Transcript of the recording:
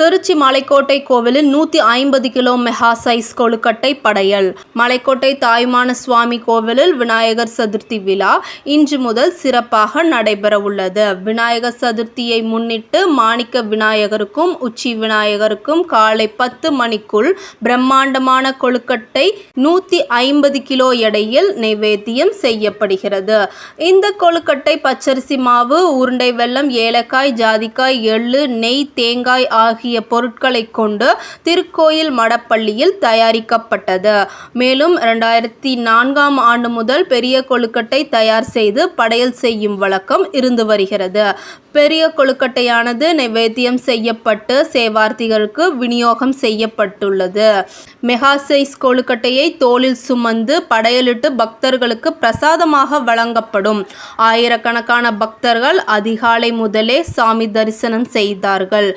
திருச்சி மலைக்கோட்டை கோவிலில் 150 kilo mega size கொழுக்கட்டை படையல். மலைக்கோட்டை தாயுமான சுவாமி கோவிலில் விநாயகர் சதுர்த்தி விழா இன்று முதல் சிறப்பாக நடைபெற உள்ளது. விநாயகர் சதுர்த்தியை முன்னிட்டு மாணிக்க விநாயகருக்கும் உச்சி விநாயகருக்கும் காலை 10 மணிக்குள் பிரம்மாண்டமான கொழுக்கட்டை 150 கிலோ எடையில் நைவேத்தியம் செய்யப்படுகிறது. இந்த கொழுக்கட்டை பச்சரிசி மாவு, உருண்டை வெல்லம், ஏலக்காய், ஜாதிக்காய், எள்ளு, நெய், தேங்காய் ஆகிய பொருட்களை கொண்டு திருக்கோயில் மடப்பள்ளியில் தயாரிக்கப்பட்டது. மேலும் 2004ஆம் ஆண்டு முதல் பெரிய கொழுக்கட்டை தயார் செய்து படையல் செய்யும் வழக்கம் இருந்து வருகிறது. பெரிய கொழுக்கட்டையானது நைவேத்தியம் செய்யப்பட்டு சேவார்த்திகளுக்கு விநியோகம் செய்யப்பட்டுள்ளது. மெகா சைஸ் கொழுக்கட்டையை தோளில் சுமந்து படையலிட்டு பக்தர்களுக்கு பிரசாதமாக வழங்கப்படும். ஆயிரக்கணக்கான பக்தர்கள் அதிகாலை முதலே சாமி தரிசனம் செய்தார்கள்.